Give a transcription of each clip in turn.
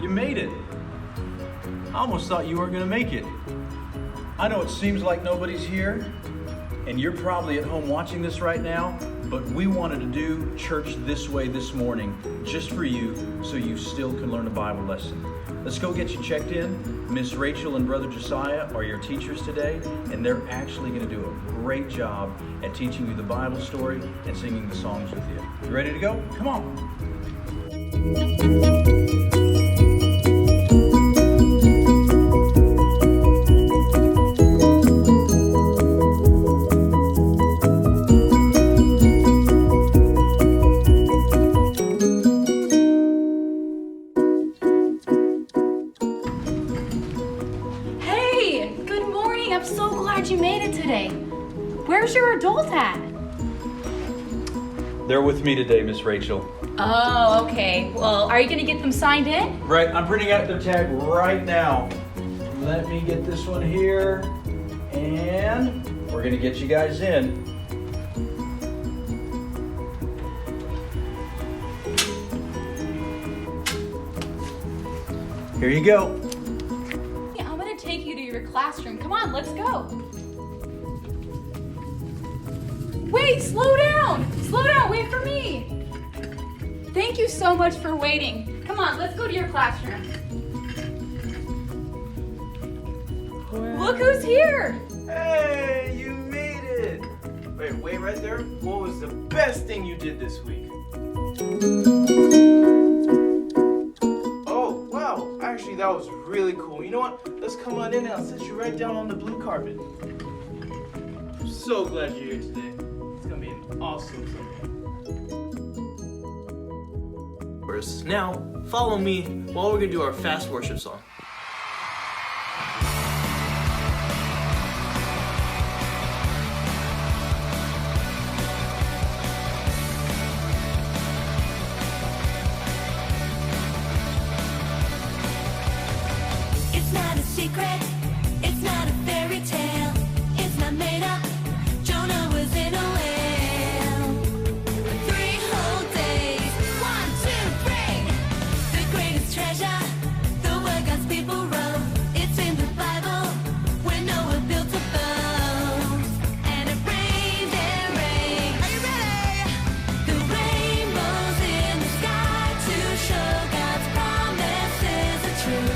You made it. I almost thought you weren't going to make it. I know it seems like nobody's here, and you're probably at home watching this right now, but we wanted to do church this way this morning, just for you, so you still can learn a Bible lesson. Let's go get you checked in. Miss Rachel and Brother Josiah are your teachers today, and they're actually going to do a great job at teaching you the Bible story and singing the songs with you. You ready to go? Come on. I'm so glad you made it today. Where's your adult at? They're with me today, Miss Rachel. Oh, okay. Well, are you going to get them signed in? Right, I'm printing out their tag right now. Let me get this one here, and we're going to get you guys in. Here you go. I'm going to take you to your classroom. Come on, let's go. Wait, slow down. Slow down, wait for me. Thank you so much for waiting. Come on, let's go to your classroom. Look who's here. Hey, you made it. Wait right there. What was the best thing you did this week? Oh, wow. Actually, that was really cool. You know what? Let's come on in and I'll sit you right down on the blue carpet. I'm so glad you're here today. It's going to be an awesome Sunday. Now, follow me while we're going to do our fast worship song. It's not a secret, it's not a fairy tale, it's not made up. Jonah was in a whale. 3 whole days, 1, 2, 3. The greatest treasure, the word God's people wrote. It's in the Bible, when Noah built a boat. And it rained and rained. Are you ready? The rainbows in the sky to show God's promises are true.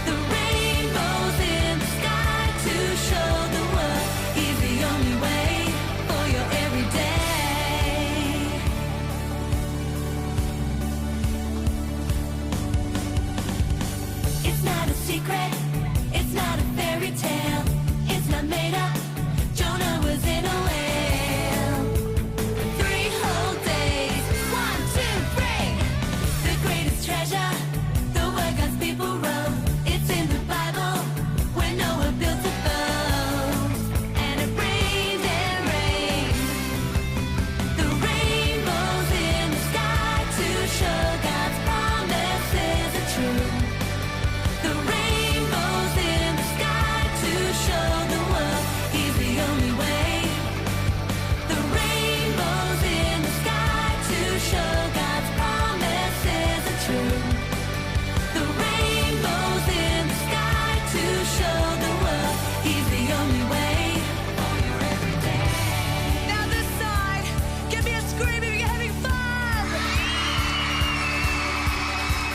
The rainbows in the sky to show the world He's the only way for your everyday. It's not a secret, it's not a fairy tale, it's not made up. Jonah was in a whale. 3 whole days, 1, 2, 3. The greatest treasure, the word God's people wrote. It's in the Bible, when Noah built a boat. And it rained and rained. The rainbows in the sky to show God's promises are true. The rainbows in the sky to show the world He's the only way. The rainbows in the sky to show God's promises are true. The rainbows in the sky to show the world He's the only way for your everyday. Now this side, give me a scream if you're having fun.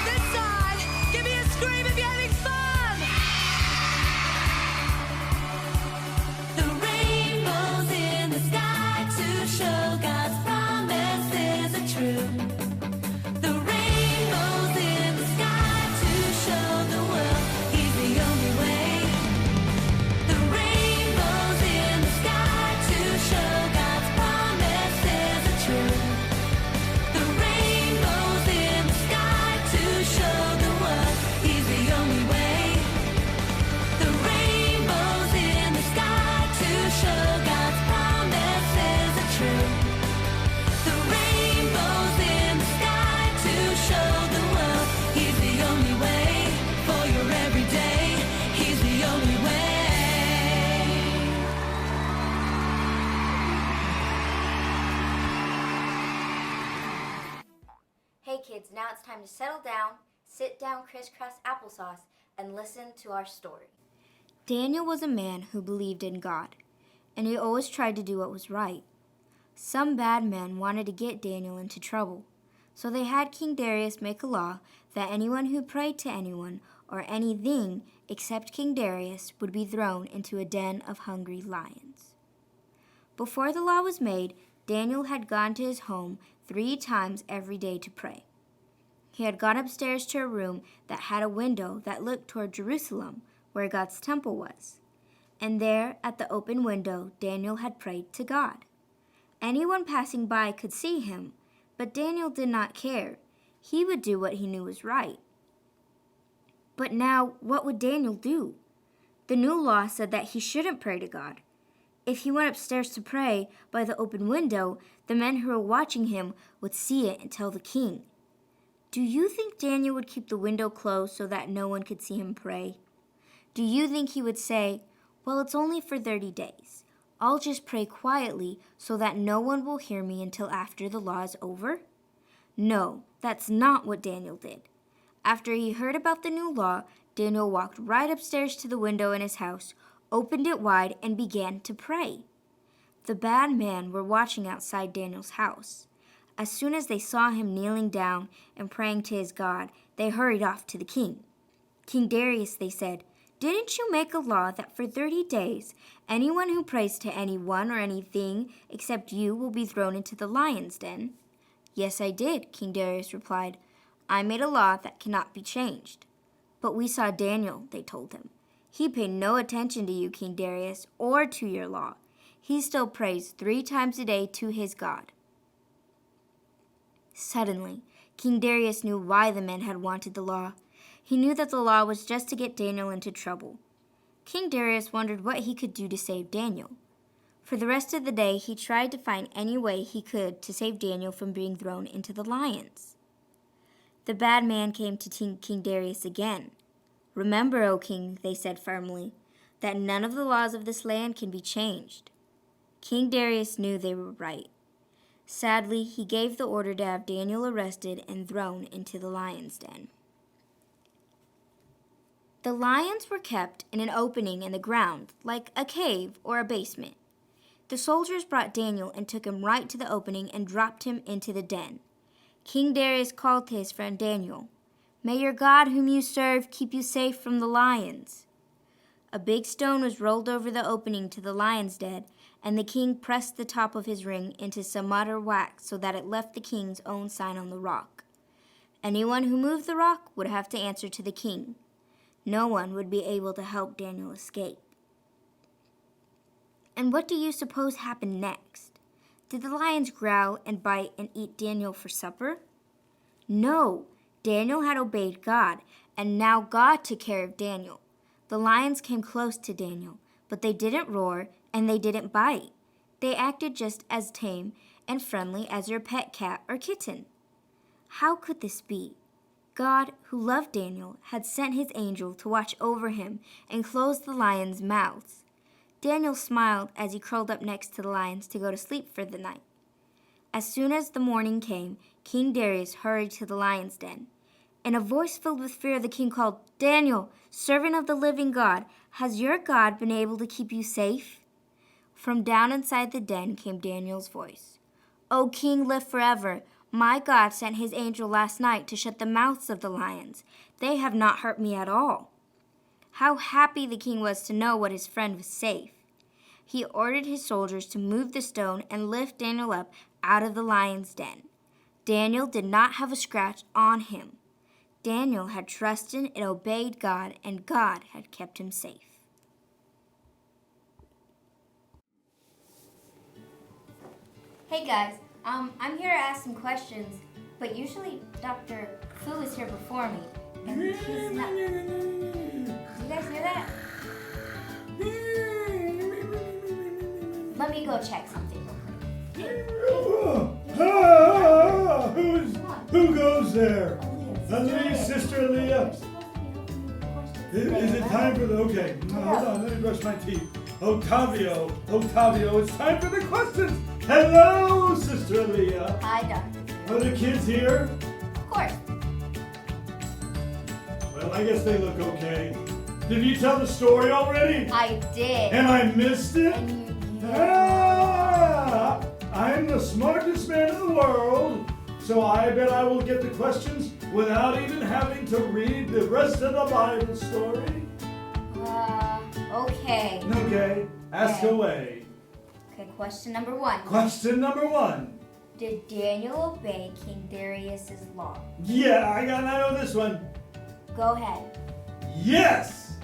This side, give me a scream if you're having fun. The rainbows in the sky to show God's promises are true. The rainbows in the sky to show the world He's the only way. The rainbows in the sky to show God's promises are true. The rainbows in the sky to show the world He's the only way. The rainbows in the sky to show God's promises are true. The rainbows in the sky to show the world He's the only way for your everyday. He's the only way. Hey kids, now it's time to settle down, Sit down, crisscross applesauce, and listen to our story. Daniel was a man who believed in God, and he always tried to do what was right. Some bad men wanted to get Daniel into trouble, so they had King Darius make a law that anyone who prayed to anyone or anything except King Darius would be thrown into a den of hungry lions. Before the law was made, Daniel had gone to his home 3 times every day to pray. He had gone upstairs to a room that had a window that looked toward Jerusalem, where God's temple was. And there, at the open window, Daniel had prayed to God. Anyone passing by could see him, but Daniel did not care. He would do what he knew was right. But now, what would Daniel do? The new law said that he shouldn't pray to God. If he went upstairs to pray by the open window, the men who were watching him would see it and tell the king. Do you think Daniel would keep the window closed so that no one could see him pray? Do you think he would say, well, it's only for 30 days. I'll just pray quietly so that no one will hear me until after the law is over? No, that's not what Daniel did. After he heard about the new law, Daniel walked right upstairs to the window in his house, opened it wide, and began to pray. The bad men were watching outside Daniel's house. As soon as they saw him kneeling down and praying to his God, they hurried off to the king. King Darius, they said, didn't you make a law that for 30 days, anyone who prays to anyone or anything except you will be thrown into the lion's den? Yes, I did, King Darius replied. I made a law that cannot be changed. But we saw Daniel, they told him. He paid no attention to you, King Darius, or to your law. He still prays 3 times a day to his God. Suddenly, King Darius knew why the men had wanted the law. He knew that the law was just to get Daniel into trouble. King Darius wondered what he could do to save Daniel. For the rest of the day, he tried to find any way he could to save Daniel from being thrown into the lions. The bad man came to King Darius again. Remember, O king, they said firmly, that none of the laws of this land can be changed. King Darius knew they were right. Sadly, he gave the order to have Daniel arrested and thrown into the lion's den. The lions were kept in an opening in the ground, like a cave or a basement. The soldiers brought Daniel and took him right to the opening and dropped him into the den. King Darius called to his friend Daniel, "May your God whom you serve keep you safe from the lions." A big stone was rolled over the opening to the lion's den, and the king pressed the top of his ring into some mud or wax so that it left the king's own sign on the rock. Anyone who moved the rock would have to answer to the king. No one would be able to help Daniel escape. And what do you suppose happened next? Did the lions growl and bite and eat Daniel for supper? No, Daniel had obeyed God, and now God took care of Daniel. The lions came close to Daniel, but they didn't roar and they didn't bite. They acted just as tame and friendly as your pet cat or kitten. How could this be? God, who loved Daniel, had sent his angel to watch over him and close the lions' mouths. Daniel smiled as he curled up next to the lions to go to sleep for the night. As soon as the morning came, King Darius hurried to the lion's den. In a voice filled with fear, the king called, "Daniel, servant of the living God, has your God been able to keep you safe?" From down inside the den came Daniel's voice. "O king, live forever. My God sent his angel last night to shut the mouths of the lions. They have not hurt me at all." How happy the king was to know what his friend was safe. He ordered his soldiers to move the stone and lift Daniel up out of the lion's den. Daniel did not have a scratch on him. Daniel had trusted and obeyed God, and God had kept him safe. Hey guys, I'm here to ask some questions, but usually Dr. Fu is here before me, and he's not. You guys hear that? Let me go check something real quick. Who goes there? Aaliyah, Sister Aaliyah. Is it time for the, okay, hold on, let me brush my teeth. Octavio, it's time for the questions. Hello, Sister Aaliyah. Hi, Dr. Fu. Are the kids here? Of course. Well, I guess they look okay. Did you tell the story already? I did. And I missed it? And you Ah, I'm the smartest man in the world, so I bet I will get the questions without even having to read the rest of the Bible story. Okay. Okay, ask Okay. away. Okay, question number 1. Question number 1. Did Daniel obey King Darius's law? Yeah, I know this one. Go ahead. Yes!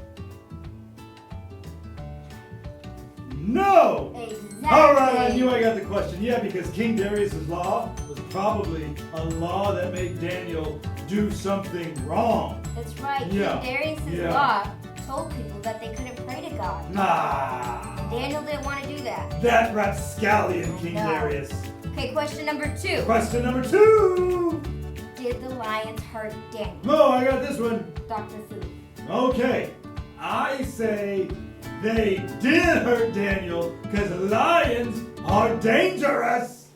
No! Exactly. Alright, I knew I got the question. Yeah, because King Darius's law was probably a law that made Daniel do something wrong. That's right. Yeah. King Darius's Yeah. law told people that they couldn't pray to God. Nah. Daniel didn't want to do that. That rapscallion King No. Darius. Okay, question number 2. Question number 2. Did the lions hurt Daniel? No, I got this one. Dr. Fu. Okay, I say they did hurt Daniel because lions are dangerous.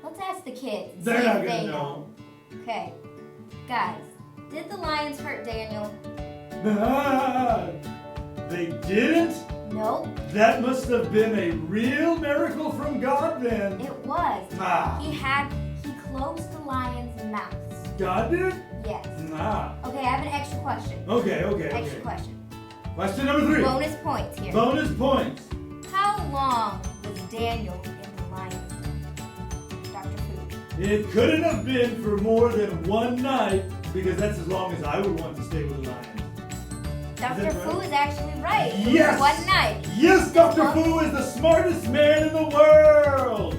Let's ask the kids. and They're see not if gonna they know. Okay. Guys, did the lions hurt Daniel? Ah, they didn't? Nope. That must have been a real miracle from God then. It was. Ah, He closed the lion's mouths. God did? Yes. Nah. Okay, I have an extra question. Okay. Extra question. Question number 3. Bonus points here. Bonus points. How long was Daniel in the lion's den? Dr. Fu. It couldn't have been for more than one night because that's as long as I would want to stay with a lion. Dr. that Fu right? is actually right. It was Yes! one night. Yes, Dr. Fu is the smartest man in the world!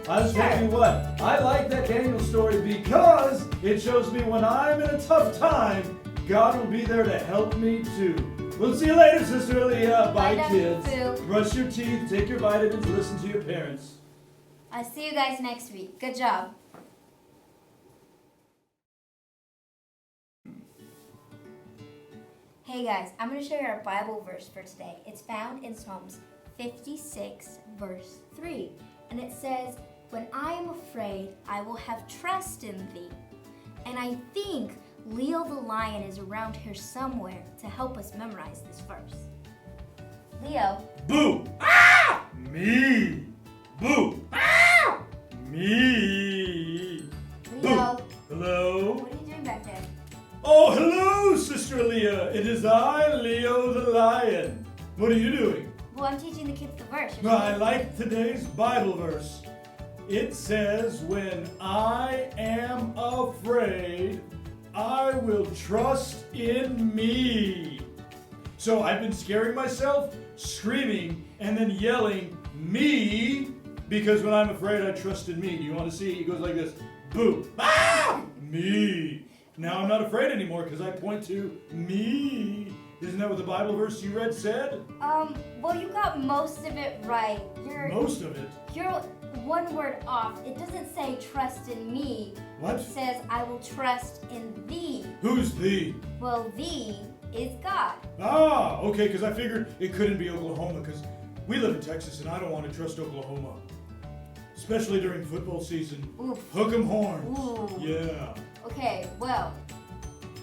I'll tell you what, I like that Daniel story because it shows me when I'm in a tough time, God will be there to help me too. We'll see you later, Sister Leah. Bye, Bye, Dr. kids. Fu. Brush your teeth, take your vitamins, listen to your parents. I'll see you guys next week. Good job. Hey guys, I'm going to show you our Bible verse for today. It's found in Psalms 56, verse 3. And it says, "When I am afraid, I will have trust in thee." And I think Leo the lion is around here somewhere to help us memorize this verse. Leo, Boo! Ah! Me! Boo! Ah! Me! Leo, Hello? what are you doing back there? Oh, hello, Sister Leah. It is I, Leo the lion. What are you doing? Well, I'm teaching the kids the verse. Well, I like today's Bible verse. It says, when I am afraid, I will trust in me. So I've been scaring myself, screaming, and then yelling, me, because when I'm afraid, I trust in me. Do you want to see? It goes like this. Boo. Ah! Me. Now I'm not afraid anymore because I point to me. Isn't that what the Bible verse you read said? Well, you got most of it right. Most of it. You're one word off. It doesn't say trust in me. What? It says I will trust in thee. Who's thee? Well, thee is God. Ah, okay, because I figured it couldn't be Oklahoma because we live in Texas and I don't want to trust Oklahoma. Especially during football season. Oof. Hook 'em horns. Ooh. Yeah. Okay, well,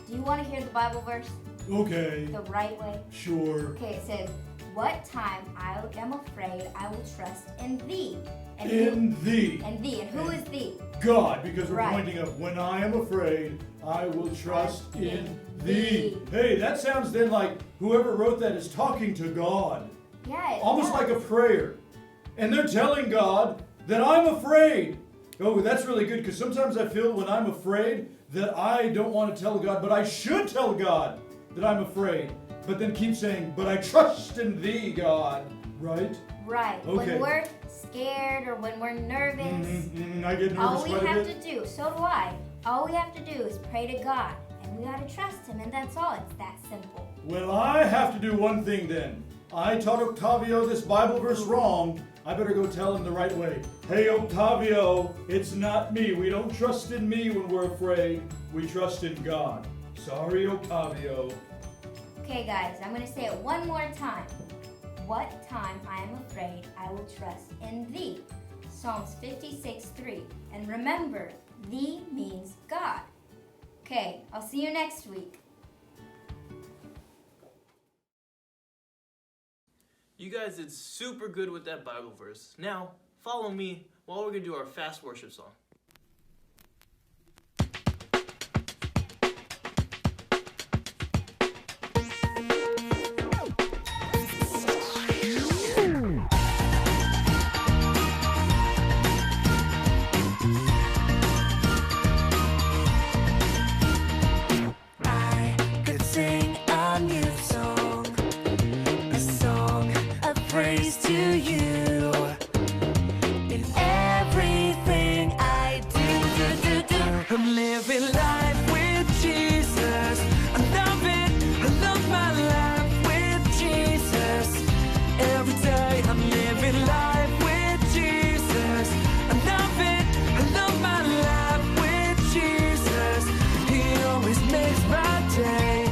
do you want to hear the Bible verse Okay. the right way? Sure. Okay, it says, "What time I am afraid, I will trust in thee." And In thee. And thee. And who is thee? God, because we're Right. pointing up. When I am afraid, I will trust in thee. thee. Hey, that sounds then like whoever wrote that is talking to God. Yeah, it Almost does. like a prayer. And they're telling God that I'm afraid. Oh, that's really good because sometimes I feel when I'm afraid that I don't want to tell God, but I should tell God that I'm afraid. But then keep saying, but I trust in thee, God. Right? Right. Okay. When we're scared or when we're nervous, I get all nervous we quite a have bit. to do, so do I, all we have to do is pray to God. And we got to trust Him, and that's all. It's that simple. Well, I have to do one thing then. I taught Octavio this Bible verse wrong. I better go tell him the right way. Hey, Octavio, it's not me. We don't trust in me when we're afraid. We trust in God. Sorry, Octavio. Okay, guys, I'm going to say it one more time. What time I am afraid, I will trust in thee. Psalms 56:3. And remember, thee means God. Okay, I'll see you next week. You guys did super good with that Bible verse. Now, follow me while we're going to do our fast worship song. Sing a new song, a song of praise to you. In everything I do, I'm living life with Jesus. I love it, I love my life with Jesus. Every day I'm living life with Jesus. I love it, I love my life with Jesus. He always makes my day.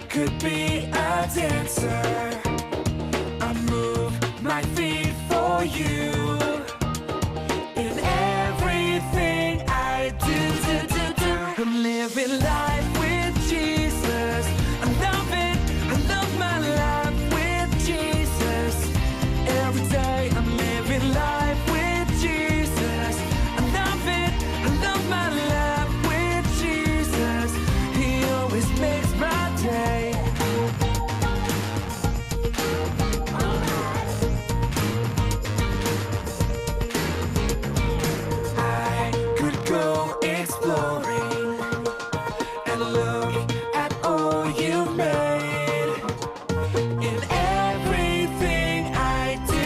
Could be a dancer. I move my feet for you. In everything I do, I'm living life with Jesus. I love it, I love my life with Jesus. Every day I'm living life with Jesus. I love it, I love my life with Jesus. He always makes my day. Exploring and look at all you've made. In everything I do,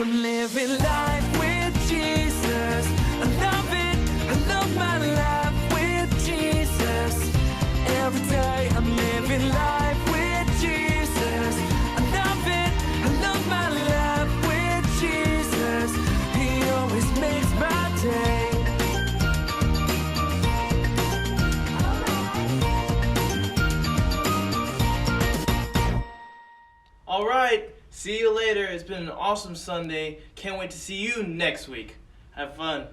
I'm living life with Jesus. I love it, I love my life with Jesus. Every day I'm living life with Jesus. I love it, I love my life with Jesus. He always makes my day. All right, see you later. It's been an awesome Sunday. Can't wait to see you next week. Have fun.